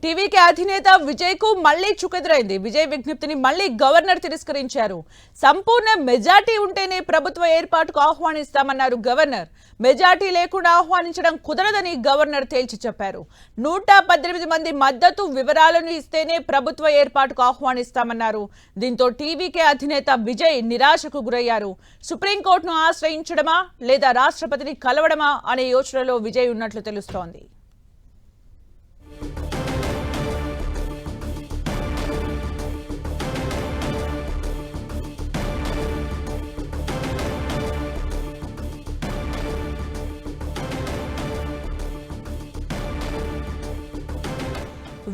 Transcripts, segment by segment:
TVK అధినేత విజయ్ కు మళ్లీ చుకెదురైంది. విజయ్ విజ్ఞప్తిని మళ్లీ గవర్నర్ తిరస్కరించారు. సంపూర్ణ మెజార్టీ ఉంటేనే ప్రభుత్వ ఏర్పాటుకు ఆహ్వానిస్తామన్నారు గవర్నర్. మెజార్టీ లేకుండా ఆహ్వానించడం కుదరదని గవర్నర్ తేల్చి చెప్పారు. 118 మంది మద్దతు వివరాలను ఇస్తేనే ప్రభుత్వ ఏర్పాటుకు ఆహ్వానిస్తామన్నారు. దీంతో టీవీకే అధినేత విజయ్ నిరాశకు గురయ్యారు. సుప్రీంకోర్టును ఆశ్రయించడమా లేదా రాష్ట్రపతిని కలవడమా అనే యోచనలో విజయ్ ఉన్నట్లు తెలుస్తోంది.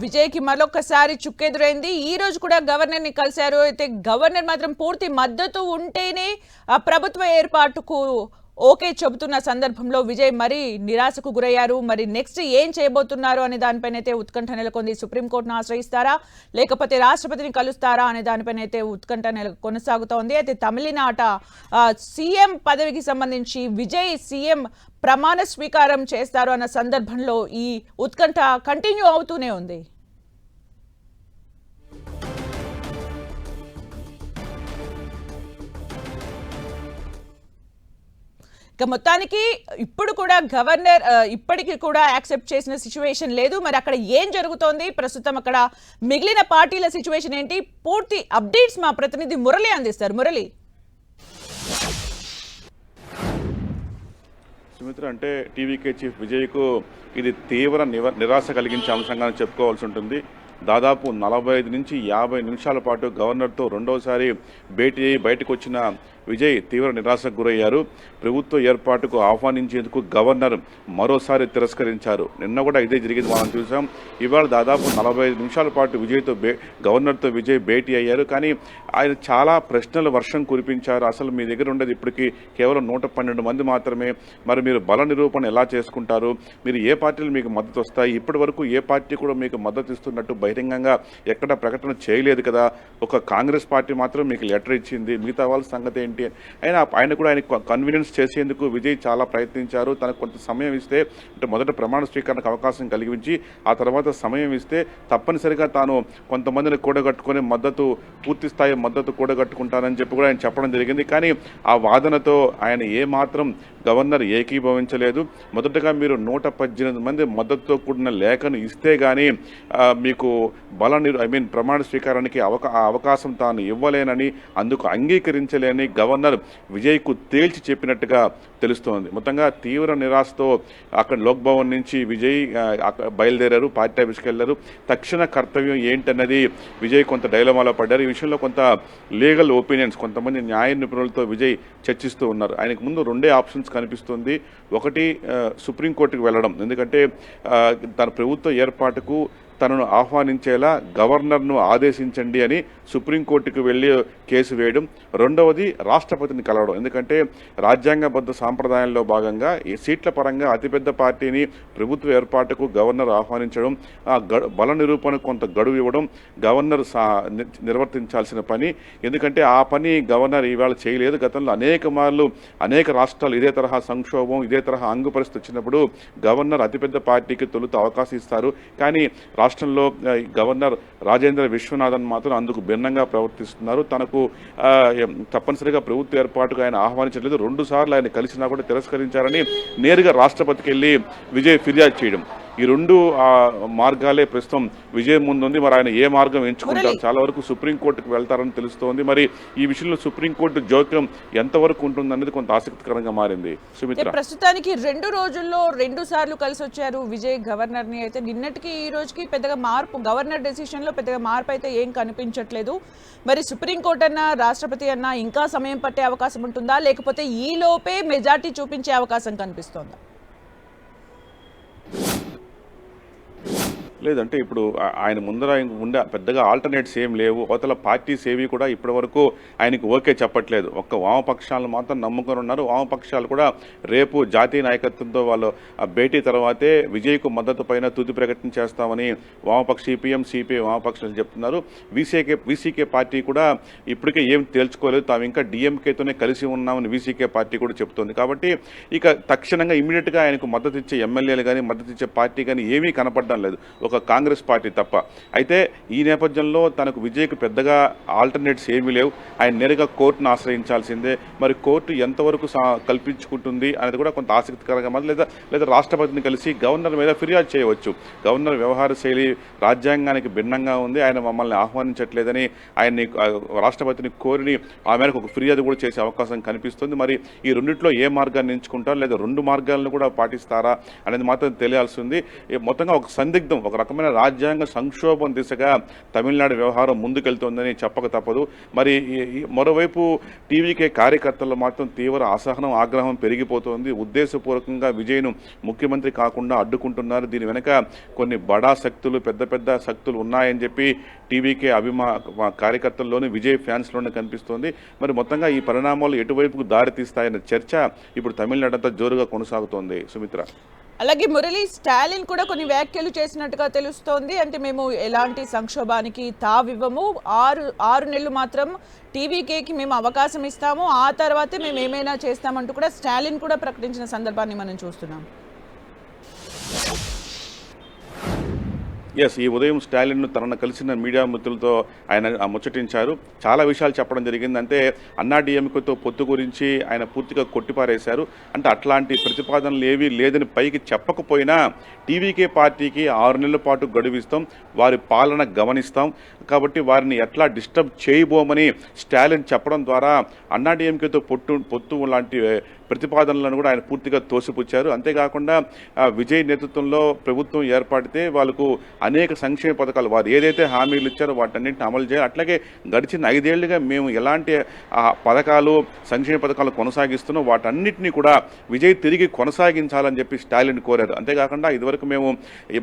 విజయ్ కి మరొకసారి చుక్కెదురైంది. ఈ రోజు కూడా గవర్నర్ ని కలిశారు. అయితే గవర్నర్ మాత్రం పూర్తి మద్దతు ఉంటేనే ఆ ప్రభుత్వ ఏర్పాటుకు ఓకే చెబుతున్న సందర్భంలో విజయ్ మరి నిరాశకు గురయ్యారు. మరి నెక్స్ట్ ఏం చేయబోతున్నారు అనే దానిపైన అయితే ఉత్కంఠ నెలకొంది. సుప్రీంకోర్టును ఆశ్రయిస్తారా లేకపోతే రాష్ట్రపతిని కలుస్తారా అనే దానిపైన అయితే ఉత్కంఠ కొనసాగుతోంది. అయితే తమిళనాట సీఎం పదవికి సంబంధించి విజయ్ సీఎం ప్రమాణ స్వీకారం చేస్తారు అన్న సందర్భంలో ఈ ఉత్కంఠ కంటిన్యూ అవుతూనే ఉంది. ఇక మొత్తానికి ఇప్పుడు కూడా గవర్నర్ ఇప్పటికీ కూడా యాక్సెప్ట్ చేసిన సిచ్యువేషన్ లేదు. మరి అక్కడ ఏం జరుగుతోంది, ప్రస్తుతం అక్కడ మిగిలిన పార్టీల సిచ్యువేషన్ ఏంటి, పూర్తి అప్డేట్స్ మా ప్రతినిధి మురళి అందిస్తారు. మురళి. సుమిత్ర, అంటే టీవీకే చీఫ్ విజయ్కు ఇది తీవ్ర నిరాశ కలిగించే అంశంగా చెప్పుకోవాల్సి ఉంటుంది. దాదాపు 45 నుంచి 50 నిమిషాల పాటు గవర్నర్తో రెండోసారి భేటీ అయ్యి బయటకు వచ్చిన విజయ్ తీవ్ర నిరాశకు గురయ్యారు. ప్రభుత్వ ఏర్పాటుకు ఆహ్వానించేందుకు గవర్నర్ మరోసారి తిరస్కరించారు. నిన్న కూడా ఇదే జరిగింది, మనం చూసాం. ఇవాళ దాదాపు 45 నిమిషాల పాటు గవర్నర్తో విజయ్ భేటీ అయ్యారు. కానీ ఆయన చాలా ప్రశ్నల వర్షం కురిపించారు. అసలు మీ దగ్గర ఉండేది ఇప్పటికీ కేవలం 112 మంది మాత్రమే. మరి మీరు బల నిరూపణ ఎలా చేసుకుంటారు, మీరు ఏ పార్టీలు మీకు మద్దతు వస్తాయి, ఇప్పటి వరకు ఏ పార్టీ కూడా మీకు మద్దతు ఇస్తున్నట్టు బహిరంగంగా ఎక్కడ ప్రకటన చేయలేదు కదా, ఒక కాంగ్రెస్ పార్టీ మాత్రం మీకు లెటర్ ఇచ్చింది, మిగతా వాళ్ళ సంగతి ఏంటి. ఆయన కూడా ఆయన కన్వీనియన్స్ చేసేందుకు విజయ్ చాలా ప్రయత్నించారు. తనకు కొంత సమయం ఇస్తే, అంటే మొదట ప్రమాణ స్వీకరణకు అవకాశం కలిగించి ఆ తర్వాత సమయం ఇస్తే తప్పనిసరిగా తాను కొంతమందిని కూడగట్టుకుని పూర్తి స్థాయి మద్దతు కూడగట్టుకుంటానని చెప్పి కూడా ఆయన చెప్పడం జరిగింది. కానీ ఆ వాదనతో ఆయన ఏమాత్రం గవర్నర్ ఏకీభవించలేదు. మొదటగా మీరు 118 మంది మద్దతుతో కూడిన లేఖను ఇస్తే కానీ మీకు ప్రమాణ స్వీకారానికి అవకాశం తాను ఇవ్వలేనని, అందుకు అంగీకరించలేని గవర్నర్ విజయ్కు తేల్చి చెప్పినట్టుగా తెలుస్తోంది. మొత్తంగా తీవ్ర నిరాశతో అక్కడ లోక్ భవన్ నుంచి విజయ్ బయలుదేరారు, పార్టీ ఆఫీస్కి వెళ్ళారు. తక్షణ కర్తవ్యం ఏంటన్నది విజయ్ కొంత డైలమాలో పడ్డారు. ఈ విషయంలో కొంత లీగల్ ఒపీనియన్స్, కొంతమంది న్యాయ నిపుణులతో విజయ్ చర్చిస్తూ ఉన్నారు. ఆయనకు ముందు 2 ఆప్షన్స్ కనిపిస్తుంది. ఒకటి సుప్రీంకోర్టుకు వెళ్ళడం, ఎందుకంటే తన ప్రభుత్వ ఏర్పాటుకు తనను ఆహ్వానించేలా గవర్నర్ను ఆదేశించండి అని సుప్రీంకోర్టుకు వెళ్ళి కేసు వేయడం. రెండవది రాష్ట్రపతిని కలవడం, ఎందుకంటే రాజ్యాంగబద్ధ సాంప్రదాయంలో భాగంగా ఈ సీట్ల పరంగా అతిపెద్ద పార్టీని ప్రభుత్వ ఏర్పాటుకు గవర్నర్ ఆహ్వానించడం, బల నిరూపణకు కొంత గడువు ఇవ్వడం గవర్నర్ నిర్వర్తించాల్సిన పని. ఎందుకంటే ఆ పని గవర్నర్ ఇవాళ చేయలేదు. గతంలో అనేక రాష్ట్రాలు ఇదే తరహా సంక్షోభం, ఇదే తరహా అంగు పరిస్థితి వచ్చినప్పుడు గవర్నర్ అతిపెద్ద పార్టీకి తొలుత అవకాశం ఇస్తారు. కానీ రాష్ట్రంలో గవర్నర్ రాజేంద్ర విశ్వనాథన్ మాత్రం అందుకు భిన్నంగా ప్రవర్తిస్తున్నారు. తనకు తప్పనిసరిగా ప్రభుత్వ ఏర్పాటుగా ఆయన ఆహ్వానించలేదు. 2 సార్లు ఆయన కలిసినా కూడా తిరస్కరించారని నేరుగా రాష్ట్రపతికి వెళ్ళి విజయ్ ఫిర్యాదు చేయడం. ఈ 2 మార్గాలే ప్రస్తుతం విజయ్ ముందుంది. మరి ఆయన ఏ మార్గం ఎంచుకుంటారు, చాలా వరకు సుప్రీంకోర్టుకు వెళ్తారని తెలుస్తోంది. మరి ఈ విషయంలో సుప్రీంకోర్టు జోక్యం ఎంతవరకు ఉంటుందనేది కొంత ఆసక్తికరంగా మారింది. సుమిత్ర, ప్రస్తుతానికి 2 రోజుల్లో 2 సార్లు కలిసి వచ్చారు విజయ్ గవర్నర్ ని. అయితే నిన్నటికి ఈ రోజుకి పెద్దగా మార్పు, గవర్నర్ డెసిషన్ లో పెద్దగా మార్పు అయితే ఏం కనిపించట్లేదు. మరి సుప్రీంకోర్టు అన్నా రాష్ట్రపతి అన్నా ఇంకా సమయం పట్టే అవకాశం ఉంటుందా, లేకపోతే ఈ లోపే మెజార్టీ చూపించే అవకాశం కనిపిస్తోందా? లేదంటే ఇప్పుడు ఆయన ముందర ఉండే పెద్దగా ఆల్టర్నేట్స్ ఏం లేవు. అవతల పార్టీస్ ఏవి కూడా ఇప్పటి వరకు ఆయనకు ఓకే చెప్పట్లేదు. ఒక్క వామపక్షాలను మాత్రం నమ్ముకొని ఉన్నారు. వామపక్షాలు కూడా రేపు జాతీయ నాయకత్వంతో వాళ్ళు భేటీ తర్వాతే విజయ్కు మద్దతు పైన తుది ప్రకటన చేస్తామని వామపక్ష సిపిఎం, సిపిఐ వామపక్షాలు చెప్తున్నారు. వీసీకే పార్టీ కూడా ఇప్పటికే ఏం తేల్చుకోలేదు. తాము ఇంకా డిఎంకేతోనే కలిసి ఉన్నామని వీసీకే పార్టీ కూడా చెప్తోంది. కాబట్టి ఇక తక్షణంగా ఇమీడియట్గా ఆయనకు మద్దతు ఇచ్చే ఎమ్మెల్యేలు కానీ మద్దతు ఇచ్చే పార్టీ కానీ ఏమీ కనపడడం లేదు. ఒక కాంగ్రెస్ పార్టీ తప్ప. అయితే ఈ నేపథ్యంలో తనకు విజయ్కు పెద్దగా ఆల్టర్నేట్స్ ఏమీ లేవు. ఆయన నేరుగా కోర్టును ఆశ్రయించాల్సిందే. మరి కోర్టు ఎంతవరకు కల్పించుకుంటుంది అనేది కూడా కొంత ఆసక్తికరంగా మాత్రం లేదా రాష్ట్రపతిని కలిసి గవర్నర్ మీద ఫిర్యాదు చేయవచ్చు. గవర్నర్ వ్యవహార శైలి రాజ్యాంగానికి భిన్నంగా ఉంది, ఆయన మమ్మల్ని ఆహ్వానించట్లేదని ఆయన్ని రాష్ట్రపతిని కోరిని ఆ మేరకు ఒక ఫిర్యాదు కూడా చేసే అవకాశం కనిపిస్తుంది. మరి ఈ రెండిట్లో ఏ మార్గాన్ని ఎంచుకుంటారు, లేదా రెండు మార్గాలను కూడా పాటిస్తారా అనేది మాత్రం తెలియాల్సి ఉంది. మొత్తంగా ఒక సందిగ్ధం, ఒక రకమైన రాజ్యాంగ సంక్షోభం దిశగా తమిళనాడు వ్యవహారం ముందుకెళ్తోందని చెప్పక తప్పదు. మరి మరోవైపు టీవీకే కార్యకర్తలు మాత్రం తీవ్ర అసహనం, ఆగ్రహం పెరిగిపోతోంది. ఉద్దేశపూర్వకంగా విజయ్ను ముఖ్యమంత్రి కాకుండా అడ్డుకుంటున్నారు. దీని వెనక కొన్ని బడా శక్తులు, పెద్ద పెద్ద శక్తులు ఉన్నాయని చెప్పి టీవీకే కార్యకర్తల్లోని విజయ్ ఫ్యాన్స్లోనే కనిపిస్తోంది. మరి మొత్తంగా ఈ పరిణామాలు ఎటువైపుకు దారితీస్తాయన్న చర్చ ఇప్పుడు తమిళనాడు అంతా జోరుగా కొనసాగుతోంది. సుమిత్ర, అలాగే మురళి, స్టాలిన్ కూడా కొన్ని వ్యాఖ్యలు చేసినట్టుగా తెలుస్తోంది. అంటే మేము ఎలాంటి సంక్షోభానికి తావివ్వము, ఆరు నెలలు మాత్రం టీవీకేకి మేము అవకాశం ఇస్తాము, ఆ తర్వాతే మేము ఏమైనా చేస్తామంటూ కూడా స్టాలిన్ కూడా ప్రకటించిన సందర్భాన్ని మనం చూస్తున్నాం. ఈ ఉదయం స్టాలిన్ తనను కలిసిన మీడియా మిత్రులతో ఆయన ముచ్చటించారు. చాలా విషయాలు చెప్పడం జరిగింది. అంటే అన్నాడీఎంకేతో పొత్తు గురించి ఆయన పూర్తిగా కొట్టిపారేశారు. అంటే అట్లాంటి ప్రతిపాదనలు ఏవీ లేదని పైకి చెప్పకపోయినా టీవీకే పార్టీకి 6 నెలల పాటు గడువిస్తాం, వారి పాలన గమనిస్తాం, కాబట్టి వారిని ఎట్లా డిస్టర్బ్ చేయబోమని స్టాలిన్ చెప్పడం ద్వారా అన్నాడీఎంకేతో పొత్తు లాంటి ప్రతిపాదనలను కూడా ఆయన పూర్తిగా తోసిపుచ్చారు. అంతేకాకుండా విజయ్ నేతృత్వంలో ప్రభుత్వం ఏర్పడితే వాళ్ళకు అనేక సంక్షేమ పథకాలు, వారు ఏదైతే హామీలు ఇచ్చారో వాటన్నింటిని అమలు చేయాలి. అట్లాగే గడిచిన 5 ఏళ్లుగా మేము ఎలాంటి పథకాలు, సంక్షేమ పథకాలు కొనసాగిస్తున్నాం వాటన్నిటినీ కూడా విజయ్ తిరిగి కొనసాగించాలని చెప్పి స్టాలిన్ కోరారు. అంతేకాకుండా ఇదివరకు మేము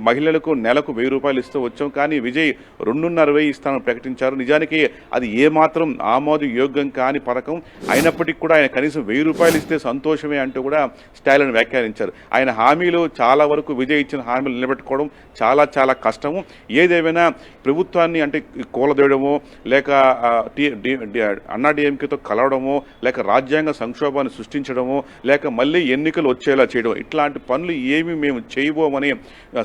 మహిళలకు నెలకు 1000 రూపాయలు ఇస్తూ వచ్చాం, కానీ విజయ్ 2,500 ఇస్తానని ప్రకటించారు. నిజానికి అది ఏమాత్రం ఆమోదయోగ్యం కాని పథకం అయినప్పటికీ కూడా ఆయన కనీసం 1000 రూపాయలు ఇస్తే సంతోషమే అంటూ కూడా స్టాలిన్ వ్యాఖ్యానించారు. ఆయన హామీలు చాలా వరకు విజయ్ ఇచ్చిన హామీలు నిలబెట్టుకోవడం చాలా చాలా కష్టము. ఏదేమైనా ప్రభుత్వాన్ని అంటే కూలదేయడమో, లేక అన్నాడీఎంకేతో కలవడమో, లేక రాజ్యాంగ సంక్షోభాన్ని సృష్టించడమో, లేక మళ్ళీ ఎన్నికలు వచ్చేలా చేయడం, ఇట్లాంటి పనులు ఏమి మేము చేయబోమని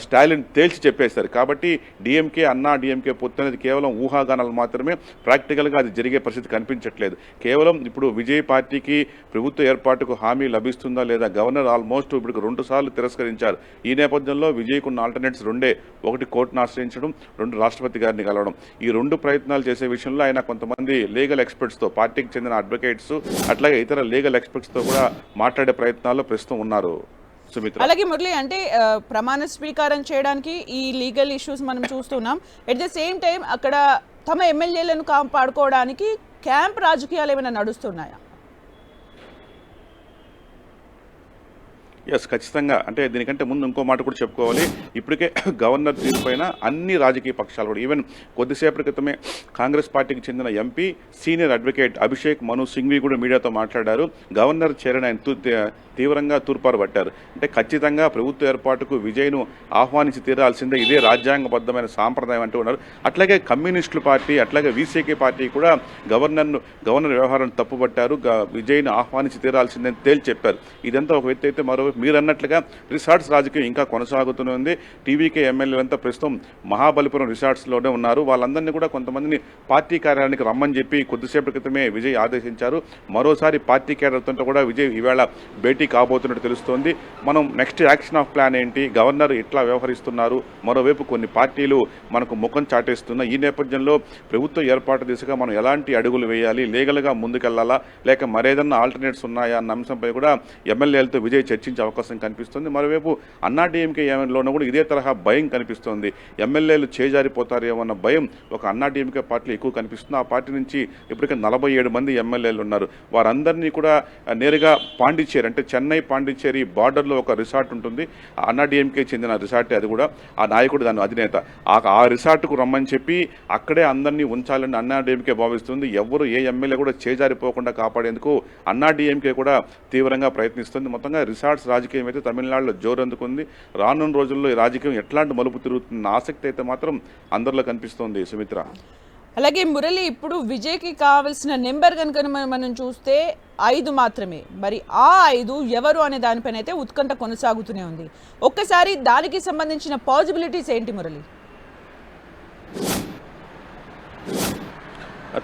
స్టాలిన్ తేల్చి చెప్పేశారు. కాబట్టి అన్నాడీఎంకే పొత్తు అనేది కేవలం ఊహాగానాలు మాత్రమే, ప్రాక్టికల్గా అది జరిగే పరిస్థితి కనిపించట్లేదు. కేవలం ఇప్పుడు విజయ్ పార్టీకి ప్రభుత్వ ఏర్పాటుకు హామీ లభిస్తుందా లేదా, గవర్నర్ ఆల్మోస్ట్ ఇప్పుడు 2 సార్లు తిరస్కరించారు. ఈ నేపథ్యంలో విజయ్కున్న ఆల్టర్నేట్స్ రెండే, ఒకటి కోర్టును ఆశ్రయించడం, 2 రాష్ట్రపతి గారిని కలవడం. ఈ 2 ప్రయత్నాలు చేసే విషయంలో ఆయన కొంతమంది లీగల్ ఎక్స్పర్ట్స్తో, పార్టీకి చెందిన అడ్వకేట్స్ అట్లాగే ఇతర లీగల్ ఎక్స్పర్ట్స్తో కూడా మాట్లాడే ప్రయత్నాల్లో ప్రస్తుతం ఉన్నారు. సుమిత్ర, అలాగే మురళి, అంటే ప్రమాణ స్వీకారం చేయడానికి ఈ లీగల్ ఇష్యూస్ మనం చూస్తున్నాం. ఎట్ ద సేమ్ టైం అక్కడ తమ ఎమ్మెల్యేలను కాపాడుకోవడానికి క్యాంప్ రాజకీయాలు ఏమైనా నడుస్తున్నాయా? ఖచ్చితంగా. అంటే దీనికంటే ముందు ఇంకో మాట కూడా చెప్పుకోవాలి. ఇప్పటికే గవర్నర్ తీరుపైన అన్ని రాజకీయ పక్షాలు కూడా, ఈవెన్ కొద్దిసేపటి క్రితమే కాంగ్రెస్ పార్టీకి చెందిన ఎంపీ సీనియర్ అడ్వకేట్ అభిషేక్ మను సింఘ్వి కూడా మీడియాతో మాట్లాడారు. గవర్నర్ చర్యను ఆయన తీవ్రంగా తూర్పారు పట్టారు. అంటే ఖచ్చితంగా ప్రభుత్వ ఏర్పాటుకు విజయ్ను ఆహ్వానించి తీరాల్సిందే, ఇదే రాజ్యాంగబద్ధమైన సాంప్రదాయం అంటూ ఉన్నారు. అట్లాగే కమ్యూనిస్టుల పార్టీ, అట్లాగే వీసీకే పార్టీ కూడా గవర్నర్ వ్యవహారాన్ని తప్పుపట్టారు, విజయ్ను ఆహ్వానించి తీరాల్సిందని తేల్చి చెప్పారు. ఇదంతా ఒక వ్యక్తి అయితే, మరో మీరు అన్నట్లుగా రిసార్ట్స్ రాజకీయం ఇంకా కొనసాగుతూనే ఉంది. టీవీకే ఎమ్మెల్యేలంతా ప్రస్తుతం మహాబలిపురం రిసార్ట్స్లోనే ఉన్నారు. వాళ్ళందరినీ కూడా కొంతమందిని పార్టీ కార్యాలయానికి రమ్మని చెప్పి కొద్దిసేపటి క్రితమే విజయ్ ఆదేశించారు. మరోసారి పార్టీ కేడర్తో కూడా విజయ్ ఈవేళ భేటీ కాబోతున్నట్టు తెలుస్తోంది. మనం నెక్స్ట్ యాక్షన్ ఆఫ్ ప్లాన్ ఏంటి, గవర్నర్ ఎట్లా వ్యవహరిస్తున్నారు, మరోవైపు కొన్ని పార్టీలు మనకు ముఖం చాటేస్తున్న ఈ నేపథ్యంలో ప్రభుత్వ ఏర్పాటు దిశగా మనం ఎలాంటి అడుగులు వేయాలి, లీగల్గా ముందుకెళ్లాలా, లేక మరేదన్నా ఆల్టర్నేట్స్ ఉన్నాయా అన్న అంశంపై కూడా ఎమ్మెల్యేలతో విజయ్ చర్చించే అవకాశం కనిపిస్తుంది. మరోవైపు అన్నాడీఎంకే లోనూ కూడా ఇదే తరహా భయం కనిపిస్తోంది. ఎమ్మెల్యేలు చేజారిపోతారేమో అన్న భయం ఒక అన్నాడీఎంకే పార్టీలో ఎక్కువ కనిపిస్తుంది. ఆ పార్టీ నుంచి ఇప్పటికే 47 మంది ఎమ్మెల్యేలు ఉన్నారు. వారందరినీ కూడా నేరుగా పాండిచ్చేరి, అంటే చెన్నై పాండిచ్చేరి బార్డర్లో ఒక రిసార్ట్ ఉంటుంది, అన్నాడీఎంకే చెందిన రిసార్టే అది కూడా. ఆ నాయకుడు దాని అధినేత. ఆ రిసార్ట్కు రమ్మని చెప్పి అక్కడే అందరినీ ఉంచాలని అన్నాడీఎంకే భావిస్తుంది. ఎవరు ఏ ఎమ్మెల్యే కూడా చేజారిపోకుండా కాపాడేందుకు అన్నాడీఎంకే కూడా తీవ్రంగా ప్రయత్నిస్తుంది. మొత్తంగా రిసార్ట్స్ రాజకీయం అయితే తమిళనాడులో జోరందుకుంది. రానున్న రోజుల్లో ఈ రాజకీయం ఎట్లాంటి మలుపు తిరుగుతున్న ఆసక్తి అయితే మాత్రం అందరిలో కనిపిస్తోంది. సుమిత్ర, అలాగే మురళి, ఇప్పుడు విజయ్కి కావాల్సిన నెంబర్ కనుక మనం చూస్తే 5 మాత్రమే. మరి ఆ 5 ఎవరు అనే దానిపైన అయితే ఉత్కంఠ కొనసాగుతూనే ఉంది. ఒక్కసారి దానికి సంబంధించిన పాసిబిలిటీస్ ఏంటి మురళి?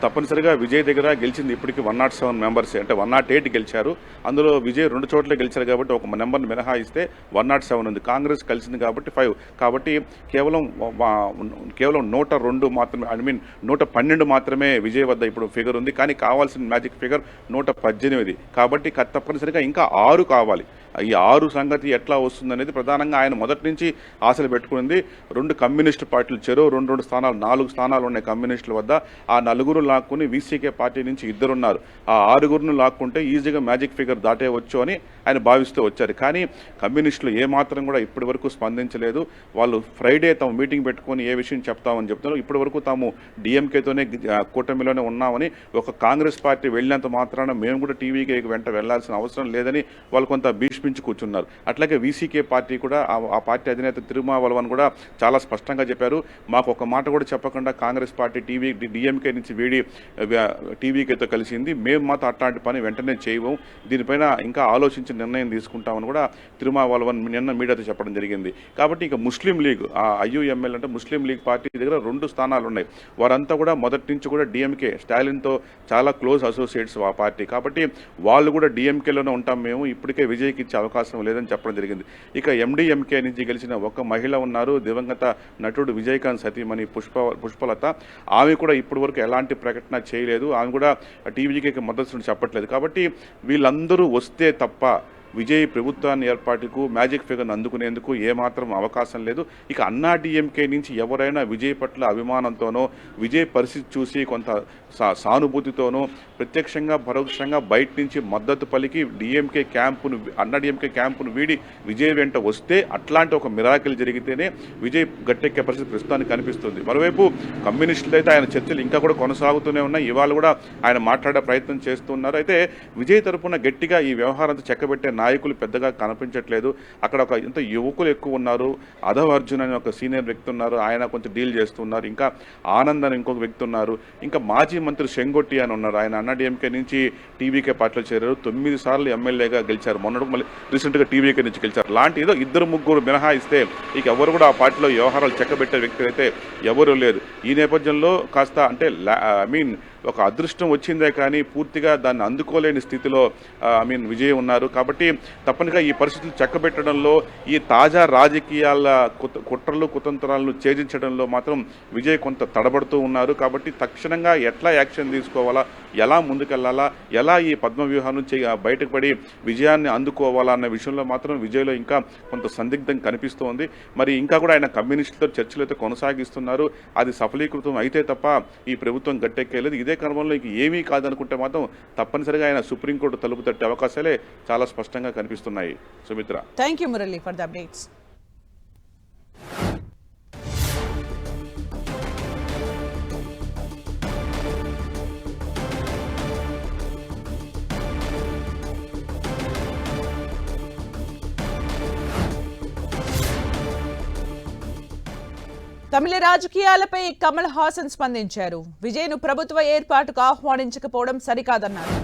తప్పనిసరిగా విజయ్ దగ్గర గెలిచింది ఇప్పటికి 107 మెంబర్స్, అంటే 108 గెలిచారు. అందులో విజయ్ 2 చోట్ల గెలిచారు కాబట్టి ఒక నెంబర్ని మినహాయిస్తే 107 ఉంది. కాంగ్రెస్ కలిసింది కాబట్టి 5. కాబట్టి కేవలం 102 మాత్రమే, 112 మాత్రమే విజయ్ వద్ద ఇప్పుడు ఫిగర్ ఉంది. కానీ కావాల్సిన మ్యాజిక్ ఫిగర్ 118. కాబట్టి తప్పనిసరిగా ఇంకా 6 కావాలి. ఈ 6 సంగతి ఎట్లా వస్తుందనేది ప్రధానంగా ఆయన మొదటి నుంచి ఆశలు పెట్టుకుంది. 2 కమ్యూనిస్టు పార్టీలు చెరో 2 స్థానాలు, 4 స్థానాలు ఉన్నాయి కమ్యూనిస్టుల వద్ద. ఆ 4 లాక్కుని వీసీకే పార్టీ నుంచి 2 ఉన్నారు. ఆ 6 లాక్కుంటే ఈజీగా మ్యాజిక్ ఫిగర్ దాటేవచ్చు అని ఆయన భావిస్తూ వచ్చారు. కానీ కమ్యూనిస్టులు ఏమాత్రం కూడా ఇప్పటి వరకు స్పందించలేదు. వాళ్ళు ఫ్రైడే తాము మీటింగ్ పెట్టుకొని ఏ విషయం చెప్తామని చెప్తున్నారు. ఇప్పటి వరకు తాము డిఎంకేతోనే కూటమిలోనే ఉన్నామని, ఒక కాంగ్రెస్ పార్టీ వెళ్ళినంత మాత్రాన మేము కూడా టీవీకే వెంట వెళ్లాల్సిన అవసరం లేదని వాళ్ళు కొంత భీష్మించి కూర్చున్నారు. అట్లాగే వీసీకే పార్టీ కూడా, ఆ పార్టీ అధినేత తిరుమావలవన్ కూడా చాలా స్పష్టంగా చెప్పారు, మాకు ఒక మాట కూడా చెప్పకుండా కాంగ్రెస్ పార్టీ డిఎంకే నుంచి వీడి టీవీకేతో కలిసింది, మేము మాత్రం అట్లాంటి పని వెంటనే చేయము, దీనిపైన ఇంకా ఆలోచించి నిర్ణయం తీసుకుంటామని కూడా తిరుమావలవన్ నిన్న మీడియాతో చెప్పడం జరిగింది. కాబట్టి ఇక ముస్లిం లీగ్, ఆ ఐయుఎంఎల్ అంటే ముస్లిం లీగ్ పార్టీ దగ్గర 2 స్థానాలు ఉన్నాయి. వారంతా కూడా మొదటి నుంచి కూడా డిఎంకే, స్టాలిన్తో చాలా క్లోజ్ అసోసియేట్స్ ఆ పార్టీ. కాబట్టి వాళ్ళు కూడా డిఎంకేలోనే ఉంటాం, మేము ఇప్పటికే విజయ్కి ఇచ్చే అవకాశం లేదని చెప్పడం జరిగింది. ఇక ఎండిఎంకే నుంచి గెలిచిన ఒక మహిళ ఉన్నారు, దివంగత నటుడు విజయకాంత్ సతీమణి పుష్పలత. ఆమె కూడా ఇప్పటి వరకు ఎలాంటి ప్రకటన చేయలేదు, ఆమె కూడా టీవీకి మద్దతు చెప్పట్లేదు. కాబట్టి వీళ్ళందరూ వస్తే తప్ప విజయ్ ప్రభుత్వాన్ని ఏర్పాటుకు మ్యాజిక్ ఫిగర్ను అందుకునేందుకు ఏమాత్రం అవకాశం లేదు. ఇక అన్నా డిఎంకే నుంచి ఎవరైనా విజయ్ పట్ల అభిమానంతోనో, విజయ్ పరిస్థితి చూసి కొంత సానుభూతితోనో, ప్రత్యక్షంగా పరోక్షంగా బయట నుంచి మద్దతు పలికి అన్నా డిఎంకే క్యాంపును వీడి విజయ్ వెంట వస్తే, అట్లాంటి ఒక మిరాకిల్ జరిగితేనే విజయ్ గట్టెక్కే పరిస్థితి ప్రస్తుతానికి కనిపిస్తుంది. మరోవైపు కమ్యూనిస్టులు అయితే ఆయన చర్చలు ఇంకా కూడా కొనసాగుతూనే ఉన్నాయి. ఇవాళ కూడా ఆయన మాట్లాడే ప్రయత్నం చేస్తున్నారు. అయితే విజయ్ తరపున గట్టిగా ఈ వ్యవహారంతో చెక్కబెట్టే నాయకులు పెద్దగా కనిపించట్లేదు. అక్కడ ఒక ఇంత యువకులు ఎక్కువ ఉన్నారు. అధవ్ అర్జున్ అని ఒక సీనియర్ వ్యక్తి ఉన్నారు, ఆయన కొంచెం డీల్ చేస్తున్నారు. ఇంకా ఆనంద్ అని ఇంకొక వ్యక్తి ఉన్నారు. ఇంకా మాజీ మంత్రి షెంగొట్టి అని ఉన్నారు, ఆయన అన్నాడీఎంకే నుంచి టీవీకే పార్టీలో చేరారు, 9 సార్లు ఎమ్మెల్యేగా గెలిచారు, మొన్నటికి మళ్ళీ రీసెంట్గా టీవీకే నుంచి గెలిచారు. లాంటి ఏదో 2-3 మినహాయిస్తే ఇక ఎవరు కూడా ఆ పార్టీలో వ్యవహారాలు చెక్కబెట్టే వ్యక్తులు అయితే ఎవరు లేరు. ఈ నేపథ్యంలో కాస్త అంటే ఒక అదృష్టం వచ్చిందే కానీ పూర్తిగా దాన్ని అందుకోలేని స్థితిలో విజయ్ ఉన్నారు. కాబట్టి తప్పనిగా ఈ పరిస్థితులు చక్కబెట్టడంలో, ఈ తాజా రాజకీయాల కుట్రలు కుతంత్రాలను ఛేదించడంలో మాత్రం విజయ్ కొంత తడబడుతూ ఉన్నారు. కాబట్టి తక్షణంగా ఎట్లా యాక్షన్ తీసుకోవాలా, ఎలా ముందుకెళ్లాలా, ఎలా ఈ పద్మవ్యూహం నుంచి బయటకు పడి విజయాన్ని అందుకోవాలా అన్న విషయంలో మాత్రం విజయ్లో ఇంకా కొంత సందిగ్ధం కనిపిస్తోంది. మరి ఇంకా కూడా ఆయన కమ్యూనిస్టులతో చర్చలు అయితే కొనసాగిస్తున్నారు. అది సఫలీకృతం అయితే తప్ప ఈ ప్రభుత్వం గట్టెక్కేలేదు. ఇదే క్రమంలో ఇంక ఏమీ కాదనుకుంటే మాత్రం తప్పనిసరిగా ఆయన సుప్రీంకోర్టు తలుపు తట్టే అవకాశాలే చాలా స్పష్టంగా కనిపిస్తున్నాయి. Sumitra, thank you Murali for the updates. తమిళ రాజకీయాలపై కమల్ హాసన్ స్పందించారు. విజయ్ను ప్రభుత్వ ఏర్పాటుకు ఆహ్వానించకపోవడం సరికాదన్నారు.